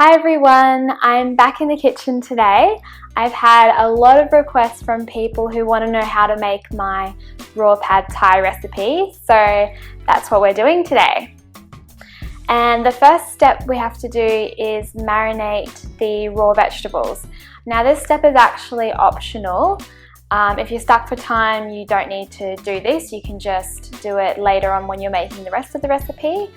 Hi everyone, I'm back in the kitchen today. I've had a lot of requests from people who want to know how to make my raw pad thai recipe, so that's what we're doing today. And the first step we have to do is marinate the raw vegetables. Now this step is actually optional. If you're stuck for time, you don't need to do this. You can just do it later on when you're making the rest of the recipe.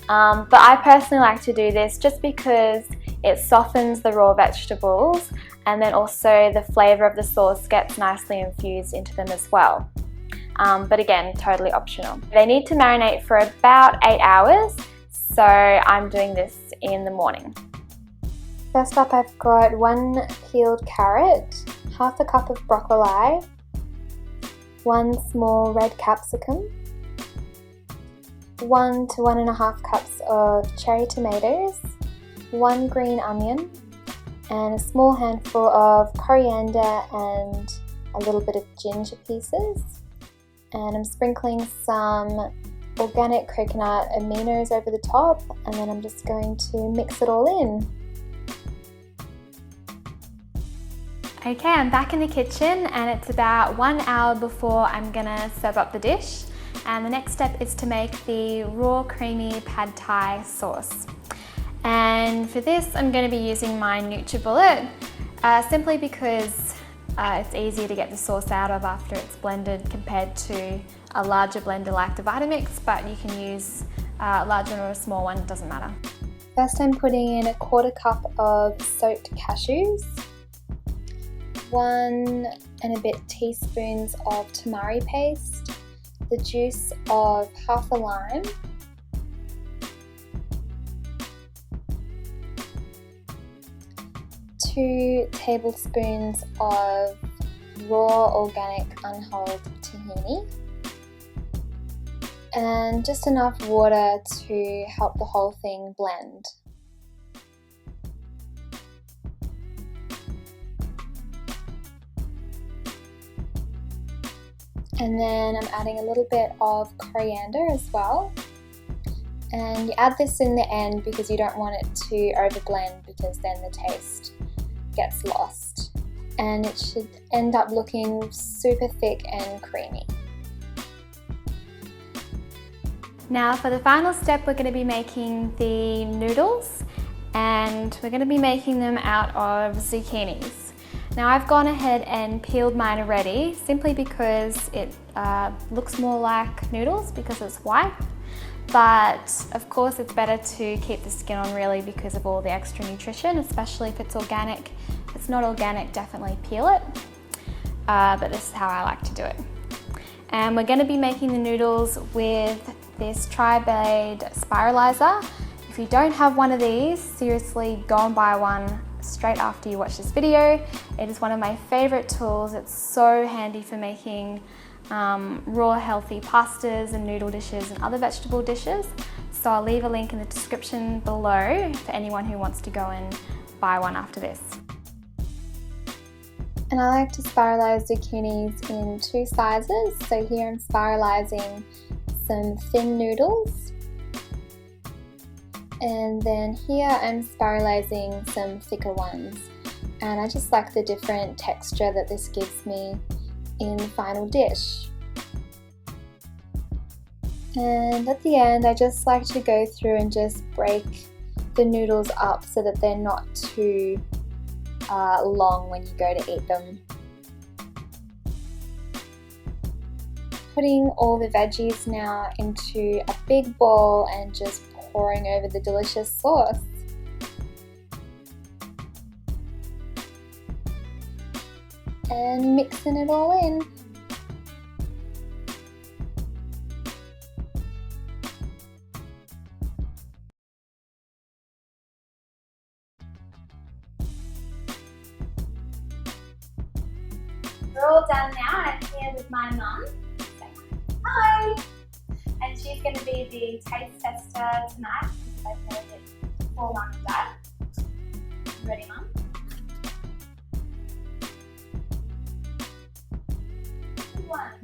But I personally like to do this just because it softens the raw vegetables and then also the flavour of the sauce gets nicely infused into them as well. But again, totally optional. They need to marinate for about 8 hours, so I'm doing this in the morning. First up, I've got 1 peeled carrot, half a cup of broccoli, 1 small red capsicum, 1 to 1.5 cups of cherry tomatoes, 1 green onion, and a small handful of coriander and a little bit of ginger pieces. And I'm sprinkling some organic coconut aminos over the top, and then I'm just going to mix it all in. Okay, I'm back in the kitchen and it's about 1 hour before I'm gonna serve up the dish. And the next step is to make the raw creamy pad thai sauce. And for this I'm going to be using my NutriBullet simply because it's easier to get the sauce out of after it's blended compared to a larger blender like the Vitamix, but you can use a large one or a small one, it doesn't matter. First I'm putting in 1/4 cup of soaked cashews, 1 and a bit teaspoons of tamari paste, the juice of half a lime, two tablespoons of raw organic unhulled tahini, and just enough water to help the whole thing blend. And then I'm adding a little bit of coriander as well. And you add this in the end because you don't want it to overblend because then the taste gets lost. And it should end up looking super thick and creamy. Now for the final step, we're going to be making the noodles, and we're going to be making them out of zucchinis. Now I've gone ahead and peeled mine already simply because it looks more like noodles because it's white, but of course it's better to keep the skin on really because of all the extra nutrition, especially if it's organic. If it's not organic, definitely peel it, but this is how I like to do it. And we're going to be making the noodles with this tri-blade spiralizer. If you don't have one of these, seriously go and buy one straight after you watch this video. It is one of my favorite tools. It's so handy for making raw healthy pastas and noodle dishes and other vegetable dishes. So I'll leave a link in the description below for anyone who wants to go and buy one after this. And I like to spiralize zucchinis in 2 sizes. So here I'm spiralizing some thin noodles, and then here I'm spiralizing some thicker ones, and I just like the different texture that this gives me in the final dish. And at the end I just like to go through and just break the noodles up so that they're not too long when you go to eat them. Putting all the veggies now into a big bowl and just pouring over the delicious sauce. And mixing it all in. We're all done now, and I'm here with my mum. Hi! And she's going to be the taste tester tonight because I've made it for Mum and Dad. You ready, Mum? Good one.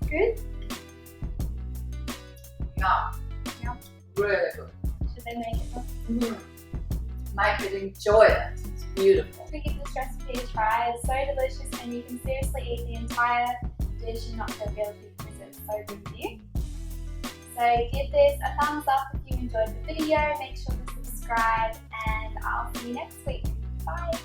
Good? Yum. Yum. Really good. Should they make it? Make it, enjoy it. It's beautiful. So give this recipe a try. It's so delicious and you can seriously eat the entire dish and not feel guilty because it's so good for you. So give this a thumbs up if you enjoyed the video. Make sure to subscribe and I'll see you next week. Bye.